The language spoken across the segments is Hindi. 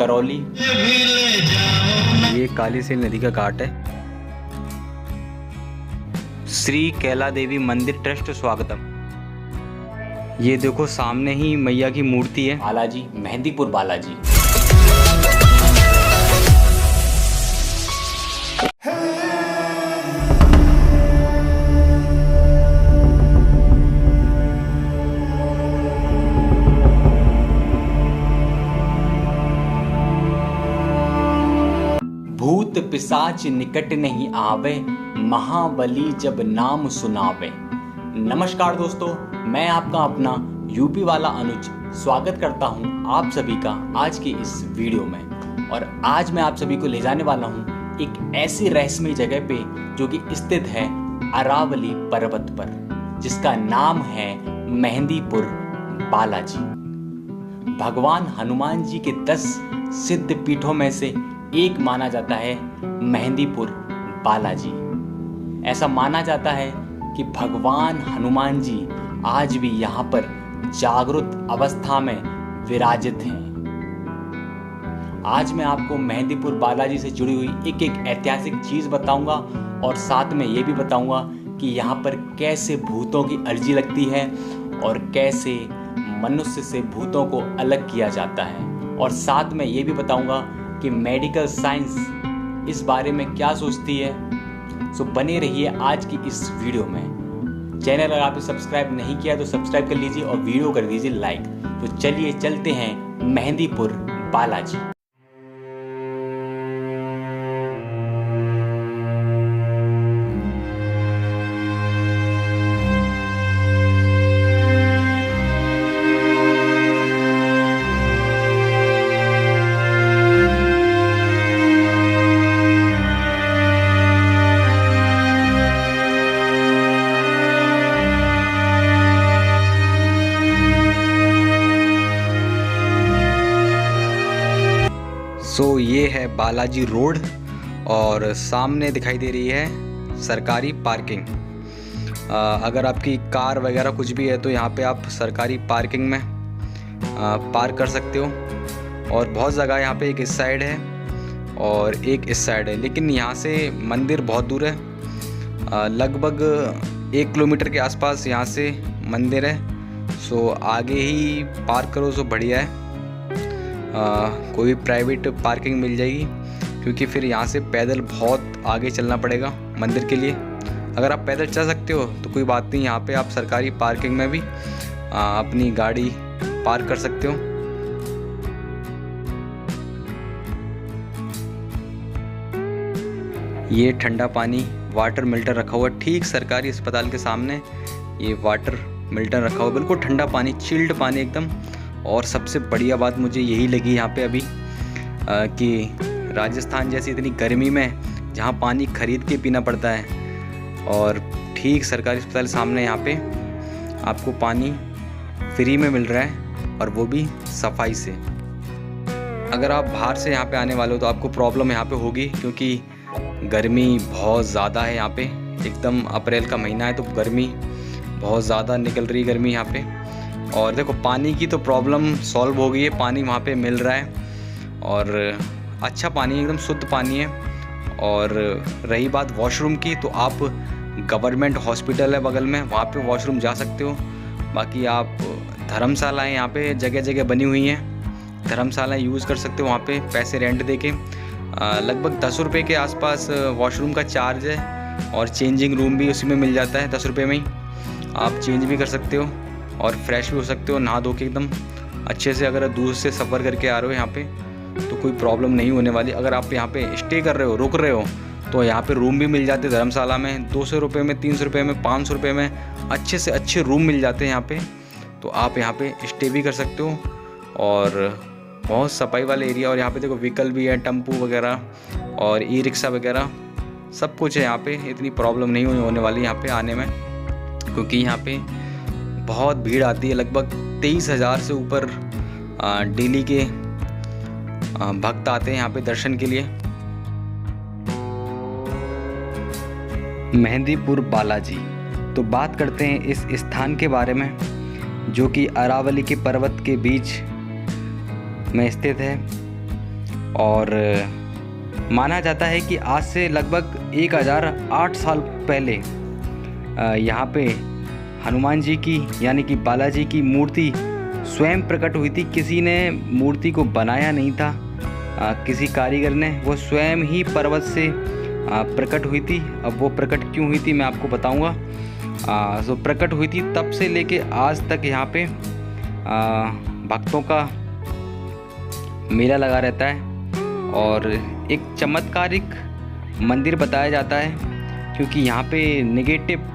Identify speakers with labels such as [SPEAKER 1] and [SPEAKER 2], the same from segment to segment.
[SPEAKER 1] करौली। ये कालीसील नदी का घाट है। श्री कैला देवी मंदिर ट्रस्ट स्वागतम। ये देखो सामने ही मैया की मूर्ति है। बालाजी, मेहंदीपुर बालाजी। भूत पिशाच निकट नहीं आवे, महाबली जब नाम सुनावे। नमस्कार दोस्तों, मैं आपका अपना यूपी वाला अनुज स्वागत करता हूं आप सभी का आज की इस वीडियो में। और आज मैं आप सभी को ले जाने वाला हूं एक ऐसी रहस्यमय जगह पे जो कि स्थित है अरावली पर्वत पर, जिसका नाम है मेहंदीपुर बालाजी। भगवान हनुमान जी के 10 सिद्ध पीठों में से एक माना जाता है मेहंदीपुर बालाजी। ऐसा माना जाता है कि भगवान हनुमान जी आज भी यहाँ पर जागृत अवस्था में विराजित हैं। आज मैं आपको मेहंदीपुर बालाजी से जुड़ी हुई एक एक ऐतिहासिक चीज बताऊंगा और साथ में ये भी बताऊंगा कि यहाँ पर कैसे भूतों की अर्जी लगती है और कैसे मनुष्य से भूतों को अलग किया जाता है। और साथ में ये भी बताऊंगा कि मेडिकल साइंस इस बारे में क्या सोचती है। सो बने रहिए आज की इस वीडियो में। चैनल अगर आपने सब्सक्राइब नहीं किया तो सब्सक्राइब कर लीजिए और वीडियो कर दीजिए लाइक। तो चलिए चलते हैं मेहंदीपुर बालाजी। ये है बालाजी रोड और सामने दिखाई दे रही है सरकारी पार्किंग। अगर आपकी कार वगैरह कुछ भी है तो यहाँ पे आप सरकारी पार्किंग में पार्क कर सकते हो। और बहुत जगह यहाँ पे एक इस साइड है और एक इस साइड है, लेकिन यहाँ से मंदिर बहुत दूर है। लगभग 1 किलोमीटर के आसपास यहाँ से मंदिर है। सो आगे ही पार्क करो तो बढ़िया है। कोई प्राइवेट पार्किंग मिल जाएगी, क्योंकि फिर यहाँ से पैदल बहुत आगे चलना पड़ेगा मंदिर के लिए। अगर आप पैदल चल सकते हो तो कोई बात नहीं, यहाँ पे आप सरकारी पार्किंग में भी अपनी गाड़ी पार्क कर सकते हो। ये ठंडा पानी वाटर मिल्टन रखा हुआ है ठीक सरकारी अस्पताल के सामने। ये वाटर मिल्टन रखा हुआ, बिल्कुल ठंडा पानी, चिल्ड पानी एकदम। और सबसे बढ़िया बात मुझे यही लगी यहाँ पे अभी कि राजस्थान जैसी इतनी गर्मी में जहाँ पानी खरीद के पीना पड़ता है, और ठीक सरकारी अस्पताल सामने यहाँ पे आपको पानी फ्री में मिल रहा है, और वो भी सफाई से। अगर आप बाहर से यहाँ पे आने वाले हो तो आपको प्रॉब्लम यहाँ पे होगी, क्योंकि गर्मी बहुत ज़्यादा है यहाँ पे। एकदम अप्रैल का महीना है तो गर्मी बहुत ज़्यादा निकल रही है गर्मी यहाँ पे। और देखो पानी की तो प्रॉब्लम सॉल्व हो गई है, पानी वहाँ पे मिल रहा है और अच्छा पानी, एकदम शुद्ध पानी है। और रही बात वॉशरूम की, तो आप गवर्नमेंट हॉस्पिटल है बगल में, वहाँ पे वॉशरूम जा सकते हो। बाकी आप धर्मशालाएँ यहाँ पे जगह जगह बनी हुई हैं, धर्मशालाएँ यूज़ कर सकते हो। वहाँ पे पैसे रेंट दे के लगभग 10 रुपये के आसपास वॉशरूम का चार्ज है, और चेंजिंग रूम भी उसी में मिल जाता है 10 रुपये में ही। आप चेंज भी कर सकते हो और फ्रेश भी हो सकते हो, नहा धो के एकदम अच्छे से। अगर दूर से सफ़र करके आ रहे हो यहाँ पे तो कोई प्रॉब्लम नहीं होने वाली। अगर आप यहाँ पे स्टे कर रहे हो, रुक रहे हो, तो यहाँ पे रूम भी मिल जाते हैं धर्मशाला में। 200 रुपये में, 300 रुपये में, 500 रुपये में अच्छे से अच्छे रूम मिल जाते हैं यहाँ पे। तो आप यहाँ पे स्टे भी कर सकते हो, और बहुत सफाई वाले एरिया। और यहाँ पे देखो व्हीकल भी है, टेम्पू वगैरह और ई रिक्शा वगैरह सब कुछ है यहाँ पे। इतनी प्रॉब्लम नहीं होने वाली यहाँ पे आने में, क्योंकि यहाँ पे बहुत भीड़ आती है। लगभग 23,000 से ऊपर डेली के भक्त आते हैं यहाँ पे दर्शन के लिए। मेहंदीपुर बालाजी। तो बात करते हैं इस स्थान के बारे में, जो कि अरावली के पर्वत के बीच में स्थित है। और माना जाता है कि आज से लगभग 1008 साल पहले यहाँ पे हनुमान जी की यानी कि बालाजी की मूर्ति स्वयं प्रकट हुई थी। किसी ने मूर्ति को बनाया नहीं था, किसी कारीगर ने, वो स्वयं ही पर्वत से प्रकट हुई थी। अब वो प्रकट क्यों हुई थी मैं आपको बताऊंगा। तो प्रकट हुई थी तब से लेके आज तक यहाँ पे भक्तों का मेला लगा रहता है और एक चमत्कारिक मंदिर बताया जाता है, क्योंकि यहाँ पे नेगेटिव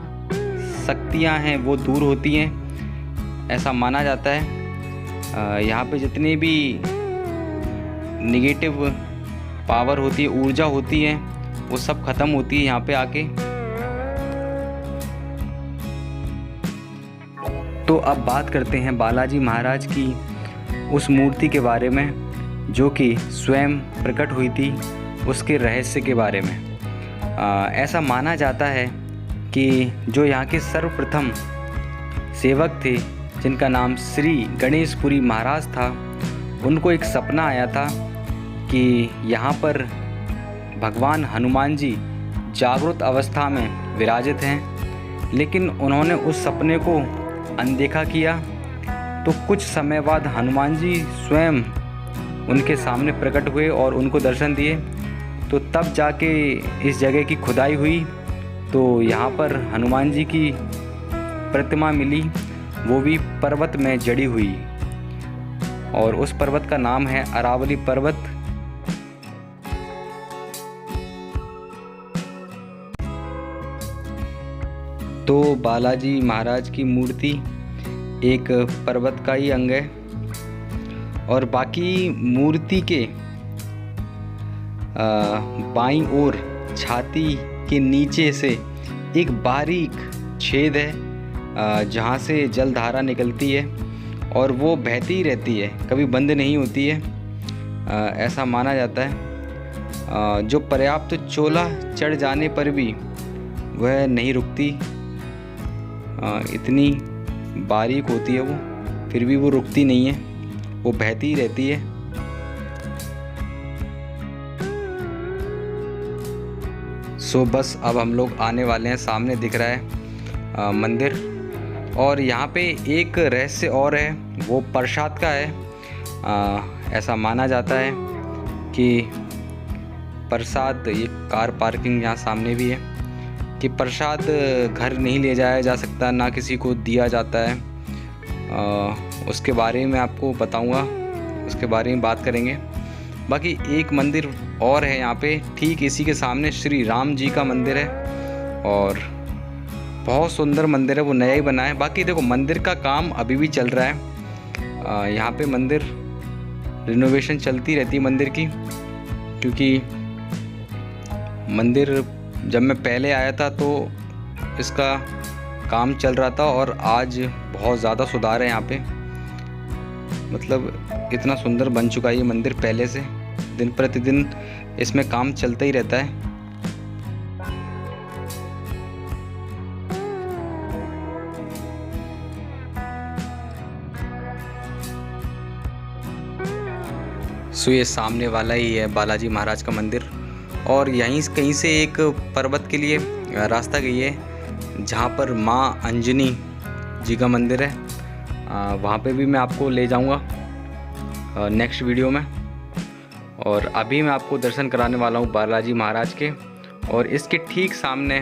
[SPEAKER 1] शक्तियाँ हैं वो दूर होती हैं, ऐसा माना जाता है। यहाँ पे जितने भी नेगेटिव पावर होती है, ऊर्जा होती है, वो सब ख़त्म होती है यहाँ पे आके। तो अब बात करते हैं बालाजी महाराज की उस मूर्ति के बारे में जो कि स्वयं प्रकट हुई थी, उसके रहस्य के बारे में। ऐसा माना जाता है कि जो यहाँ के सर्वप्रथम सेवक थे, जिनका नाम श्री गणेशपुरी महाराज था, उनको एक सपना आया था कि यहाँ पर भगवान हनुमान जी जागृत अवस्था में विराजित हैं, लेकिन उन्होंने उस सपने को अनदेखा किया। तो कुछ समय बाद हनुमान जी स्वयं उनके सामने प्रकट हुए और उनको दर्शन दिए। तो तब जाके इस जगह की खुदाई हुई, तो यहाँ पर हनुमान जी की प्रतिमा मिली, वो भी पर्वत में जड़ी हुई, और उस पर्वत का नाम है अरावली पर्वत। तो बालाजी महाराज की मूर्ति एक पर्वत का ही अंग है, और बाकी मूर्ति के बाईं ओर छाती के नीचे से एक बारीक छेद है जहाँ से जलधारा निकलती है और वो बहती ही रहती है, कभी बंद नहीं होती है, ऐसा माना जाता है। जो पर्याप्त चोला चढ़ जाने पर भी वह नहीं रुकती, इतनी बारीक होती है वो, फिर भी वो रुकती नहीं है, वो बहती ही रहती है। सो बस अब हम लोग आने वाले हैं, सामने दिख रहा है मंदिर। और यहाँ पे एक रहस्य और है, वो प्रसाद का है। ऐसा माना जाता है कि प्रसाद, ये कार पार्किंग यहाँ सामने भी है, कि प्रसाद घर नहीं ले जाया जा सकता, ना किसी को दिया जाता है। उसके बारे में आपको बताऊंगा, उसके बारे में बात करेंगे। बाकी एक मंदिर और है यहाँ पे, ठीक इसी के सामने श्री राम जी का मंदिर है, और बहुत सुंदर मंदिर है, वो नया ही बना है। बाकी देखो मंदिर का काम अभी भी चल रहा है, यहाँ पे मंदिर रिनोवेशन चलती रहती है मंदिर की, क्योंकि मंदिर जब मैं पहले आया था तो इसका काम चल रहा था, और आज बहुत ज़्यादा सुधार है यहाँ पे। मतलब इतना सुंदर बन चुका है ये मंदिर पहले से, दिन प्रतिदिन इसमें काम चलता ही रहता है। सो ये सामने वाला ही है बालाजी महाराज का मंदिर, और यहीं कहीं से एक पर्वत के लिए रास्ता गई है जहाँ पर माँ अंजनी जी का मंदिर है। वहाँ पे भी मैं आपको ले जाऊँगा नेक्स्ट वीडियो में। और अभी मैं आपको दर्शन कराने वाला हूँ बालाजी महाराज के, और इसके ठीक सामने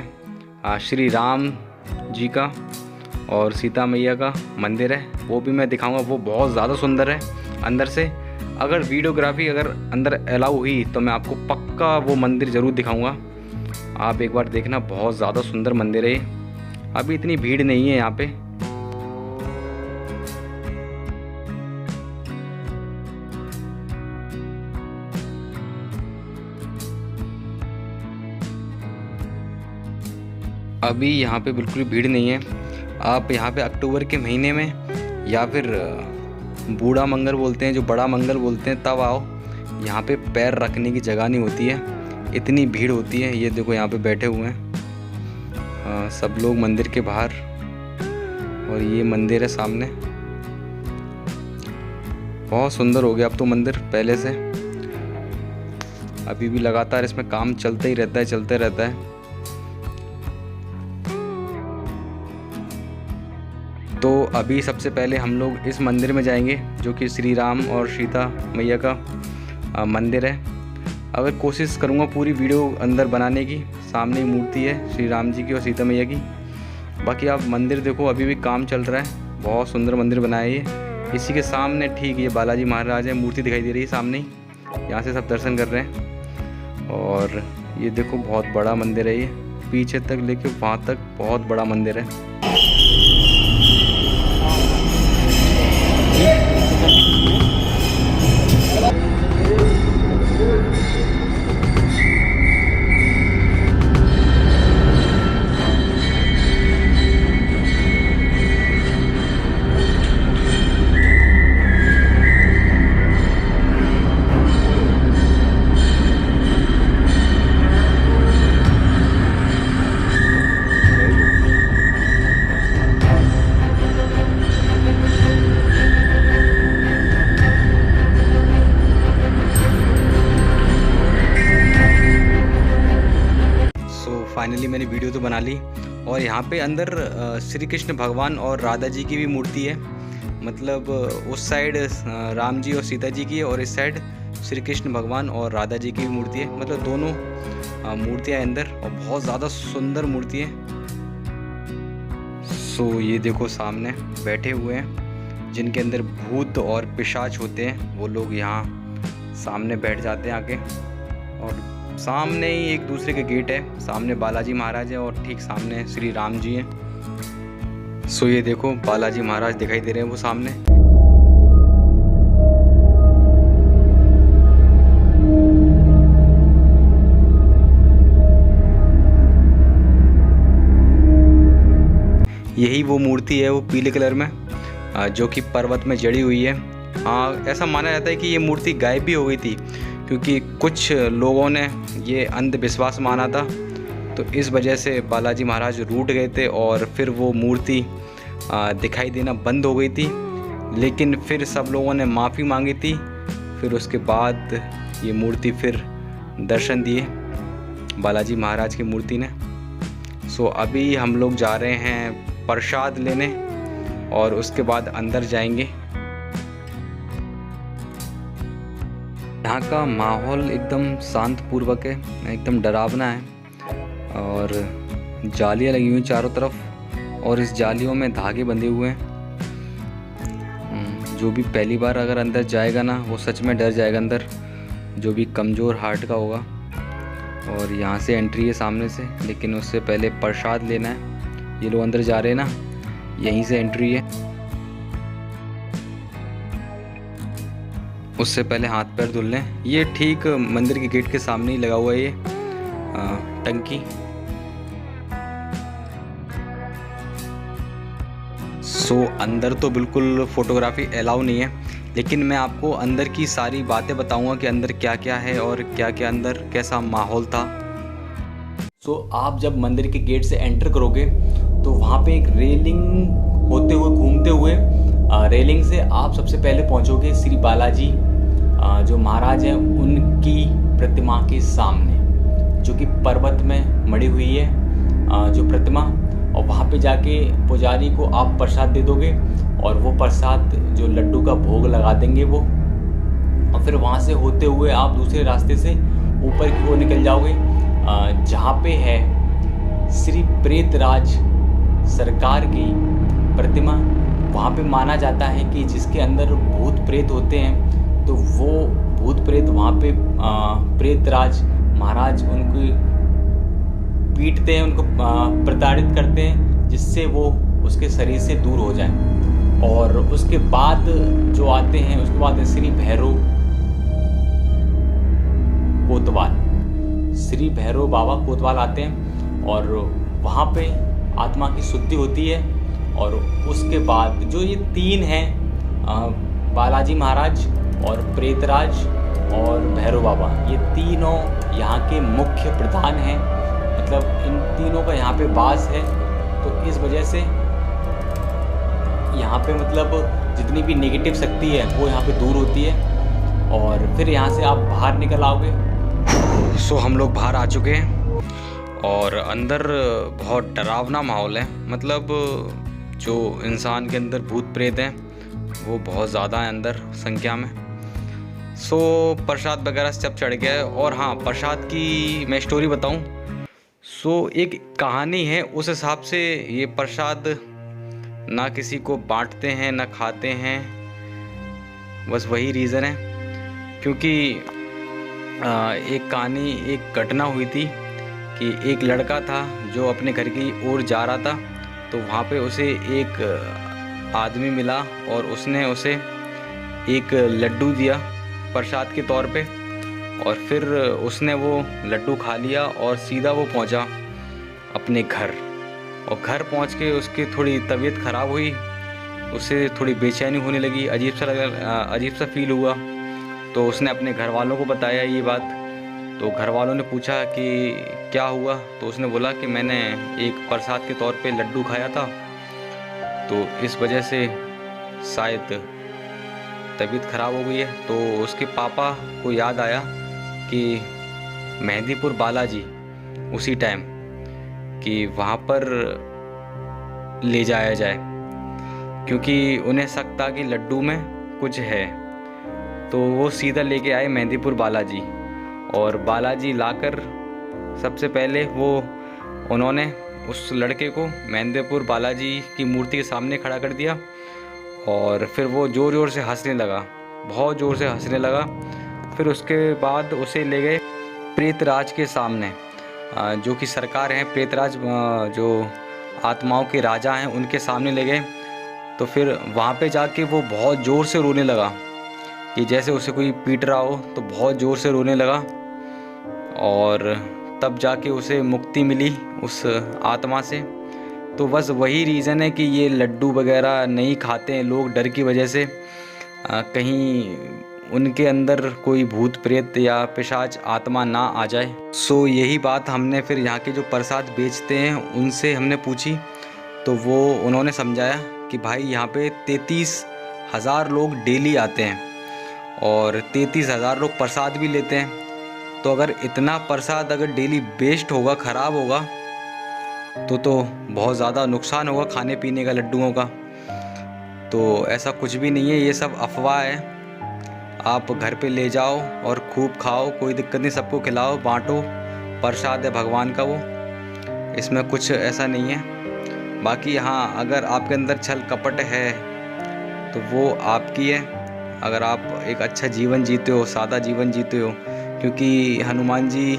[SPEAKER 1] श्री राम जी का और सीता मैया का मंदिर है, वो भी मैं दिखाऊंगा। वो बहुत ज़्यादा सुंदर है अंदर से। अगर वीडियोग्राफी अगर अंदर अलाउ हुई तो मैं आपको पक्का वो मंदिर ज़रूर दिखाऊंगा, आप एक बार देखना, बहुत ज़्यादा सुंदर मंदिर है। अभी इतनी भीड़ नहीं है यहाँ पे। अभी यहाँ पे बिल्कुल भीड़ नहीं है। आप यहाँ पे अक्टूबर के महीने में या फिर बूढ़ा मंगल बोलते हैं, जो बड़ा मंगल बोलते हैं, तब आओ। यहाँ पे पैर रखने की जगह नहीं होती है, इतनी भीड़ होती है। ये देखो यहाँ पे बैठे हुए हैं सब लोग मंदिर के बाहर, और ये मंदिर है सामने। बहुत सुंदर हो गया अब तो मंदिर पहले से। अभी भी लगातार इसमें काम चलता ही रहता है, चलते रहता है। तो अभी सबसे पहले हम लोग इस मंदिर में जाएंगे जो कि श्री राम और सीता मैया का मंदिर है। अगर कोशिश करूँगा पूरी वीडियो अंदर बनाने की। सामने मूर्ति है श्री राम जी की और सीता मैया की। बाकी आप मंदिर देखो, अभी भी काम चल रहा है। बहुत सुंदर मंदिर बनाया है ये। इसी के सामने ठीक ये बालाजी महाराज है, मूर्ति दिखाई दे रही है सामने ही। यहाँ से सब दर्शन कर रहे हैं। और ये देखो बहुत बड़ा मंदिर है ये, पीछे तक लेके वहाँ तक बहुत बड़ा मंदिर है। फाइनली मैंने वीडियो तो बना ली। और यहाँ पे अंदर श्री कृष्ण भगवान और राधा जी की भी मूर्ति है। मतलब उस साइड राम जी और सीता जी की है और इस साइड श्री कृष्ण भगवान और राधा जी की भी मूर्ति है। मतलब दोनों मूर्तियाँ अंदर, और बहुत ज़्यादा सुंदर मूर्ति है। सो ये देखो सामने बैठे हुए हैं जिनके अंदर भूत और पिशाच होते हैं, वो लोग यहाँ सामने बैठ जाते हैं आके। और सामने ही एक दूसरे के गेट है, सामने बालाजी महाराज है और ठीक सामने श्री राम जी हैं। सो ये देखो बालाजी महाराज दिखाई दे रहे हैं वो सामने। यही वो मूर्ति है, वो पीले कलर में, जो कि पर्वत में जड़ी हुई है। हाँ, ऐसा माना जाता है कि ये मूर्ति गायब भी हो गई थी, क्योंकि कुछ लोगों ने ये अंधविश्वास माना था। तो इस वजह से बालाजी महाराज रूठ गए थे और फिर वो मूर्ति दिखाई देना बंद हो गई थी। लेकिन फिर सब लोगों ने माफ़ी मांगी थी, फिर उसके बाद ये मूर्ति फिर दर्शन दिए बालाजी महाराज की मूर्ति ने। सो अभी हम लोग जा रहे हैं प्रसाद लेने और उसके बाद अंदर जाएंगे। यहाँ का माहौल एकदम शांतपूर्वक है, एकदम डरावना है। और जालियाँ लगी हुई चारों तरफ और इस जालियों में धागे बंधे हुए हैं। जो भी पहली बार अगर अंदर जाएगा ना, वो सच में डर जाएगा अंदर, जो भी कमज़ोर हार्ट का होगा। और यहाँ से एंट्री है सामने से, लेकिन उससे पहले प्रसाद लेना है। ये लोग अंदर जा रहे हैं ना, यहीं से एंट्री है। उससे पहले हाथ पैर धुल लें। ये ठीक मंदिर के गेट के सामने ही लगा हुआ है ये टंकी। सो अंदर तो बिल्कुल फ़ोटोग्राफी अलाउ नहीं है, लेकिन मैं आपको अंदर की सारी बातें बताऊंगा कि अंदर क्या क्या है और क्या क्या अंदर कैसा माहौल था। सो आप जब मंदिर के गेट से एंटर करोगे तो वहाँ पे एक रेलिंग होते हुए, घूमते हुए रेलिंग से आप सबसे पहले पहुँचोगे श्री बालाजी जो महाराज हैं उनकी प्रतिमा के सामने, जो कि पर्वत में मड़ी हुई है जो प्रतिमा। और वहाँ पे जाके पुजारी को आप प्रसाद दे दोगे और वो प्रसाद जो लड्डू का भोग लगा देंगे वो। और फिर वहाँ से होते हुए आप दूसरे रास्ते से ऊपर की ओर निकल जाओगे, जहाँ पे है श्री प्रेतराज सरकार की प्रतिमा। वहाँ पे माना जाता है कि जिसके अंदर भूत प्रेत होते हैं, तो वो भूत प्रेत वहाँ पे प्रेतराज महाराज उनको पीटते हैं, उनको प्रताड़ित करते हैं, जिससे वो उसके शरीर से दूर हो जाए। और उसके बाद जो आते हैं, उसके बाद श्री भैरव कोतवाल, श्री भैरव बाबा कोतवाल आते हैं और वहाँ पे आत्मा की शुद्धि होती है। और उसके बाद जो ये तीन हैं, बालाजी महाराज और प्रेतराज और भैरव बाबा, ये तीनों यहाँ के मुख्य प्रधान हैं। मतलब इन तीनों का यहाँ पे वास है। तो इस वजह से यहाँ पे मतलब जितनी भी नेगेटिव शक्ति है वो यहाँ पे दूर होती है। और फिर यहाँ से आप बाहर निकल आओगे सो हम लोग बाहर आ चुके हैं और अंदर बहुत डरावना माहौल है। मतलब जो इंसान के अंदर भूत प्रेत हैं वो बहुत ज़्यादा है अंदर संख्या में। सो प्रसाद वगैरह सब चढ़ गया है। और हाँ, प्रसाद की मैं स्टोरी बताऊं, सो एक कहानी है। उस हिसाब से ये प्रसाद ना किसी को बांटते हैं ना खाते हैं, बस वही रीज़न है। क्योंकि एक कहानी, एक घटना हुई थी कि एक लड़का था जो अपने घर की ओर जा रहा था, तो वहाँ पे उसे एक आदमी मिला और उसने उसे एक लड्डू दिया प्रसाद के तौर पे। और फिर उसने वो लड्डू खा लिया और सीधा वो पहुँचा अपने घर। और घर पहुँच के उसकी थोड़ी तबीयत ख़राब हुई, उसे थोड़ी बेचैनी होने लगी, अजीब सा फील हुआ। तो उसने अपने घर वालों को बताया ये बात। तो घर वालों ने पूछा कि क्या हुआ, तो उसने बोला कि मैंने एक प्रसाद के तौर पे लड्डू खाया था, तो इस वजह से शायद तबीयत ख़राब हो गई है। तो उसके पापा को याद आया कि मेहंदीपुर बालाजी उसी टाइम कि वहाँ पर ले जाया जाए, क्योंकि उन्हें शक था कि लड्डू में कुछ है। तो वो सीधा लेके आए मेहंदीपुर बालाजी। और बालाजी लाकर सबसे पहले उन्होंने उस लड़के को मेहंदीपुर बालाजी की मूर्ति के सामने खड़ा कर दिया। और फिर वो ज़ोर ज़ोर से हंसने लगा, बहुत ज़ोर से हंसने लगा। फिर उसके बाद उसे ले गए प्रेतराज के सामने, जो कि सरकार हैं प्रेतराज, जो आत्माओं के राजा हैं, उनके सामने ले गए। तो फिर वहाँ पे जाके वो बहुत ज़ोर से रोने लगा कि जैसे उसे कोई पीट रहा हो, तो बहुत ज़ोर से रोने लगा। और तब जाके उसे मुक्ति मिली उस आत्मा से। तो बस वही रीज़न है कि ये लड्डू वगैरह नहीं खाते हैं लोग, डर की वजह से कहीं उनके अंदर कोई भूत प्रेत या पिशाच आत्मा ना आ जाए। सो यही बात हमने फिर यहाँ के जो प्रसाद बेचते हैं उनसे हमने पूछी, तो उन्होंने समझाया कि भाई यहाँ पे 33,000 लोग डेली आते हैं और 33,000 लोग प्रसाद भी लेते हैं। तो अगर इतना प्रसाद अगर डेली वेस्ट होगा, ख़राब होगा, तो बहुत ज़्यादा नुकसान होगा खाने पीने का लड्डुओं का। तो ऐसा कुछ भी नहीं है, ये सब अफवाह है। आप घर पे ले जाओ और खूब खाओ, कोई दिक्कत नहीं, सबको खिलाओ, बांटो, प्रसाद है भगवान का वो, इसमें कुछ ऐसा नहीं है। बाकी हाँ, अगर आपके अंदर छल कपट है तो वो आपकी है। अगर आप एक अच्छा जीवन जीते हो, सादा जीवन जीते हो, क्योंकि हनुमान जी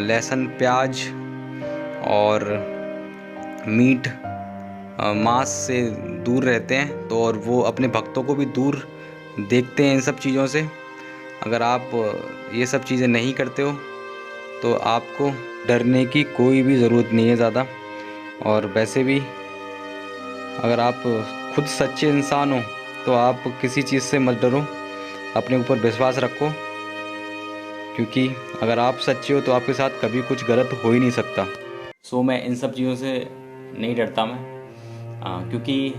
[SPEAKER 1] लहसुन प्याज और मीट मांस से दूर रहते हैं, तो और वो अपने भक्तों को भी दूर देखते हैं इन सब चीज़ों से। अगर आप ये सब चीज़ें नहीं करते हो तो आपको डरने की कोई भी ज़रूरत नहीं है ज़्यादा। और वैसे भी अगर आप खुद सच्चे इंसान हो तो आप किसी चीज़ से मत डरो, अपने ऊपर विश्वास रखो, क्योंकि अगर आप सच्चे हो तो आपके साथ कभी कुछ गलत हो ही नहीं सकता। सो मैं इन सब चीज़ों से नहीं डरता मैं, क्योंकि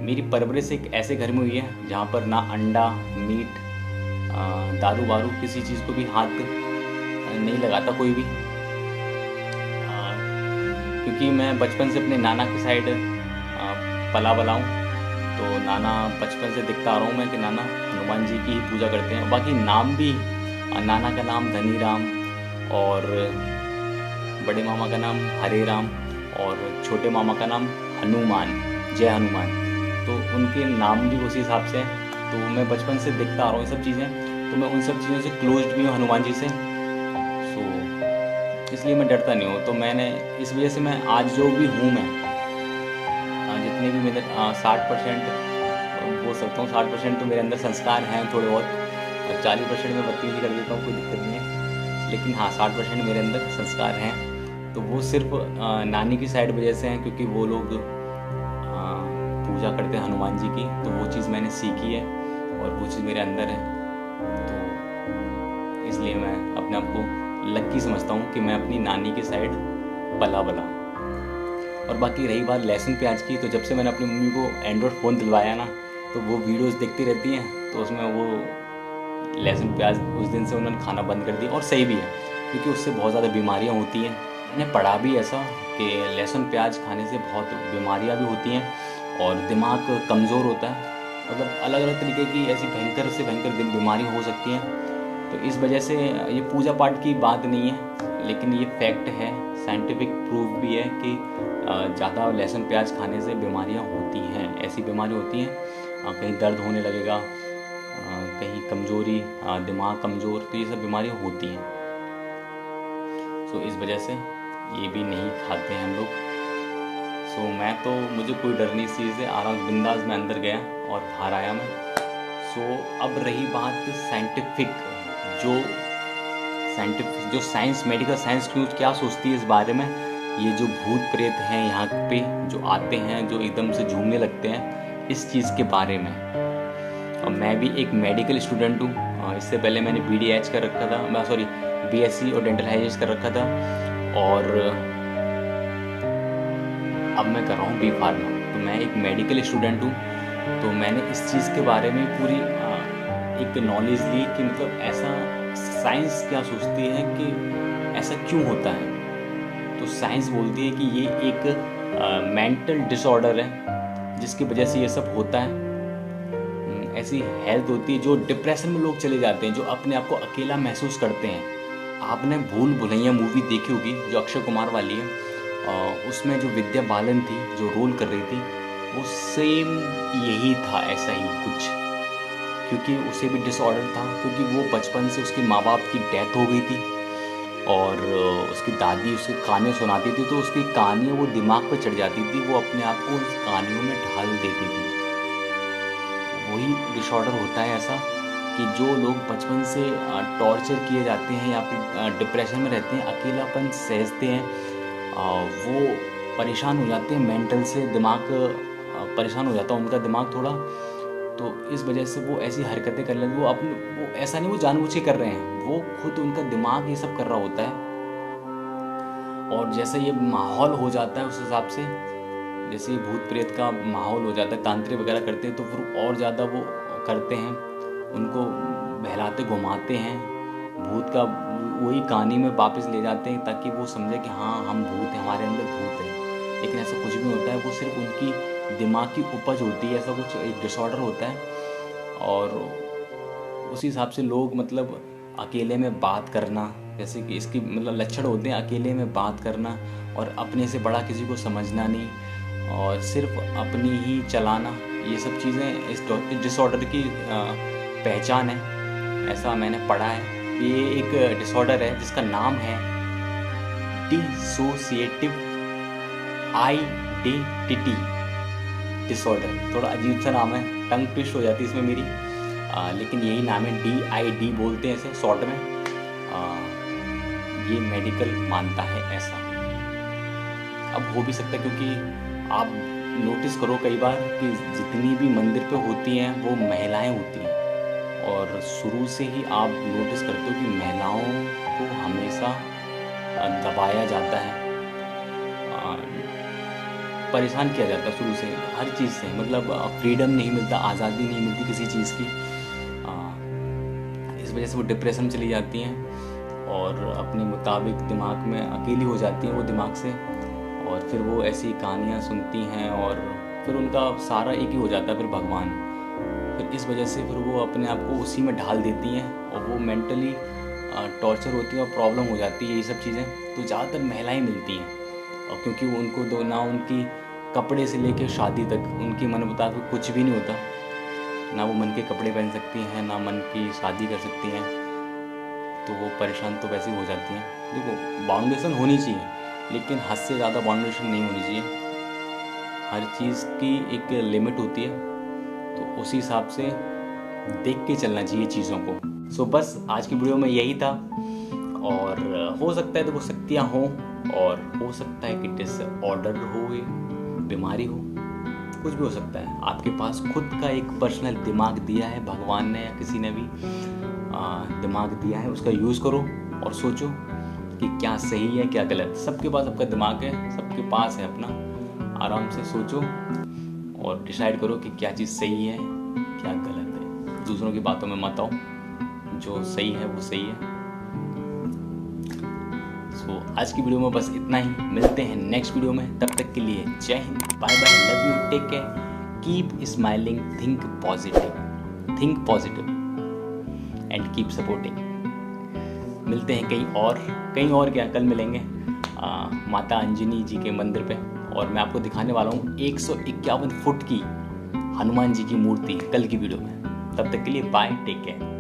[SPEAKER 1] मेरी परवरिश एक ऐसे घर में हुई है जहाँ पर ना अंडा, मीट, दारू वारू किसी चीज़ को भी हाथ नहीं लगाता कोई भी। क्योंकि मैं बचपन से अपने नाना की साइड पला बला हूँ, तो नाना बचपन से दिखता आ रहा हूँ मैं कि नाना हनुमान जी की ही पूजा करते हैं। बाकी नाम भी, नाना का नाम धनी राम और बड़े मामा का नाम हरे राम और छोटे मामा का नाम हनुमान, जय हनुमान, तो उनके नाम भी उसी हिसाब से हैं। तो मैं बचपन से देखता आ रहा हूँ ये सब चीज़ें, तो मैं उन सब चीज़ों से क्लोज्ड भी हूँ हनुमान जी से। सो इसलिए मैं डरता नहीं हूँ। तो मैंने इस वजह से मैं आज जो भी हूँ, मैं जितने भी मेरे 60% बोल सकता हूँ, 60% तो मेरे अंदर संस्कार हैं थोड़े बहुत, और 40% में बत्तीसी कर देता हूँ, कोई दिक्कत नहीं है। लेकिन हाँ, 60% मेरे अंदर संस्कार हैं। तो वो सिर्फ नानी की साइड वजह से हैं, क्योंकि वो लोग पूजा करते हैं हनुमान जी की, तो वो चीज़ मैंने सीखी है और वो चीज़ मेरे अंदर है। तो इसलिए मैं अपने आप को लक्की समझता हूँ कि मैं अपनी नानी की साइड पला बला। और बाकी रही बात लहसुन प्याज की, तो जब से मैंने अपनी मम्मी को एंड्रॉयड फ़ोन दिलवाया ना, तो वो वीडियोस देखती रहती हैं, तो उसमें वो लहसुन प्याज उस दिन से उन्होंने खाना बंद कर दिया, और सही भी है क्योंकि उससे बहुत ज़्यादा बीमारियां होती हैं। मैंने पढ़ा भी ऐसा कि लहसुन प्याज खाने से बहुत बीमारियां भी होती हैं और दिमाग कमज़ोर होता है, मतलब अलग अलग तरीके की ऐसी भयंकर से भयंकर बीमारी हो सकती हैं। तो इस वजह से ये पूजा पाठ की बात नहीं है, लेकिन ये फैक्ट है, साइंटिफिक प्रूफ भी है कि ज़्यादा लहसुन प्याज खाने से बीमारियां होती हैं, ऐसी बीमारी होती हैं, कहीं दर्द होने लगेगा, कहीं कमज़ोरी, दिमाग कमज़ोर, तो ये सब बीमारियां होती हैं। सो इस वजह से ये भी नहीं खाते हैं हम लोग। सो मैं तो, मुझे कोई डर नहीं इस चीज़ से, आराम बिंदास मैं अंदर गया और बाहर आया मैं। सो अब रही बात साइंटिफिक, जो साइंस, मेडिकल साइंस क्यों क्या सोचती है इस बारे में। ये जो भूत प्रेत हैं यहाँ पे जो आते हैं, जो एकदम से झूमने लगते हैं, इस चीज़ के बारे में। और मैं भी एक मेडिकल स्टूडेंट हूँ, इससे पहले मैंने BDH कर रखा था, मैं सॉरी BSc और डेंटल हाइजीनिस्ट कर रखा था, और अब मैं कर रहा हूँ B Pharma। तो मैं एक मेडिकल स्टूडेंट हूँ, तो मैंने इस चीज़ के बारे में पूरी एक नॉलेज ली कि मतलब ऐसा साइंस क्या सोचती है कि ऐसा क्यों होता है। तो साइंस बोलती है कि ये एक मेंटल डिसऑर्डर है जिसकी वजह से ये सब होता है। ऐसी हेल्थ होती है, जो डिप्रेशन में लोग चले जाते हैं, जो अपने आप को अकेला महसूस करते हैं। आपने भूल भुलैया मूवी देखी होगी जो अक्षय कुमार वाली है, उसमें जो विद्या बालन थी जो रोल कर रही थी, वो सेम यही था, ऐसा ही कुछ, क्योंकि उसे भी डिसऑर्डर था, क्योंकि वो बचपन से उसके माँ बाप की डेथ हो गई थी और उसकी दादी उसकी कहानियाँ सुनाती थी, तो उसकी कहानियाँ वो दिमाग पर चढ़ जाती थी, वो अपने आप को उस कहानियों में ढाल देती थी। वही डिसऑर्डर होता है ऐसा कि जो लोग बचपन से टॉर्चर किए जाते हैं या फिर डिप्रेशन में रहते हैं, अकेलापन सहजते हैं, वो परेशान हो जाते हैं मेंटल से, दिमाग परेशान हो जाता है उनका दिमाग थोड़ा, तो इस वजह से वो ऐसी हरकतें कर लेते। वो ऐसा नहीं वो जानबूझ के कर रहे हैं, वो खुद उनका दिमाग ये सब कर रहा होता है। और जैसे ये माहौल हो जाता है उस हिसाब से, जैसे ये भूत प्रेत का माहौल हो जाता है, तांत्रिक वगैरह करते हैं, तो फिर और ज़्यादा वो करते हैं, उनको बहलाते घुमाते हैं, भूत का वही कहानी में वापस ले जाते हैं ताकि वो समझे कि हाँ हम भूत हैं, हमारे अंदर भूत है। लेकिन ऐसा कुछ भी होता है, वो सिर्फ उनकी दिमाग की उपज होती है, ऐसा कुछ एक डिसऑर्डर होता है। और उसी हिसाब से लोग मतलब अकेले में बात करना, जैसे कि इसकी मतलब लक्षण होते हैं, अकेले में बात करना और अपने से बड़ा किसी को समझना नहीं और सिर्फ अपनी ही चलाना, ये सब चीज़ें इस डिसऑर्डर की पहचान है। ऐसा मैंने पढ़ा है। ये एक डिसऑर्डर है जिसका नाम है डिसोसिएटिव आइडेंटिटी डिसऑर्डर। थोड़ा अजीब सा नाम है, टंग ट्विस्ट हो जाती है इसमें मेरी, लेकिन यही नाम है, DID बोलते हैं इसे शॉर्ट में। ये मेडिकल मानता है ऐसा। अब हो भी सकता है क्योंकि आप नोटिस करो कई बार कि जितनी भी मंदिर पे होती हैं वो महिलाएं होती हैं, और शुरू से ही आप नोटिस करते हो कि महिलाओं को हमेशा दबाया जाता है, परेशान किया जाता है शुरू से हर चीज़ से, मतलब फ्रीडम नहीं मिलता, आज़ादी नहीं मिलती किसी चीज़ की। इस वजह से वो डिप्रेशन में चली जाती हैं और अपने मुताबिक दिमाग में अकेली हो जाती हैं वो दिमाग से, और फिर वो ऐसी कहानियाँ सुनती हैं और फिर उनका सारा एक ही हो जाता है फिर भगवान। फिर इस वजह से फिर वो अपने आप को उसी में ढाल देती हैं और वो मेंटली टॉर्चर होती है और प्रॉब्लम हो जाती है, ये सब चीज़ें तो ज़्यादातर महिलाएं मिलती हैं। और क्योंकि उनको दो ना उनकी कपड़े से लेके शादी तक उनकी मन मुताबिक कुछ भी नहीं होता, ना वो मन के कपड़े पहन सकती हैं, ना मन की शादी कर सकती हैं, तो वो परेशान तो वैसे ही हो जाती हैं। देखो बाउंडेशन होनी चाहिए, लेकिन हद से ज़्यादा बाउंडेशन नहीं होनी चाहिए, हर चीज़ की एक लिमिट होती है, तो उसी हिसाब से देख के चलना चाहिए चीज़ों को। सो बस आज की वीडियो में यही था, और हो सकता है देखो शक्तियाँ हों, और हो सकता है कि डिसऑर्डर हो, बीमारी हो, कुछ भी हो सकता है। आपके पास खुद का एक पर्सनल दिमाग दिया है भगवान ने या किसी ने भी दिमाग दिया है, उसका यूज़ करो और सोचो कि क्या सही है क्या गलत। सबके पास आपका दिमाग है, सबके पास है अपना, आराम से सोचो और डिसाइड करो कि क्या चीज़ सही है क्या गलत है। दूसरों की बातों में मत आओ। जो सही है वो सही है। सो आज की वीडियो में बस इतना ही, मिलते हैं नेक्स्ट वीडियो में, तब तक के लिए जय Hind, bye bye, love you, take care, keep smiling, think positive and keep supporting. मिलते हैं कहीं और क्या, कल मिलेंगे माता अंजनी जी के मंदिर पे, और मैं आपको दिखाने वाला हूँ 151 फुट की हनुमान जी की मूर्ति कल की वीडियो में। तब तक के लिए बाय, टेक केयर।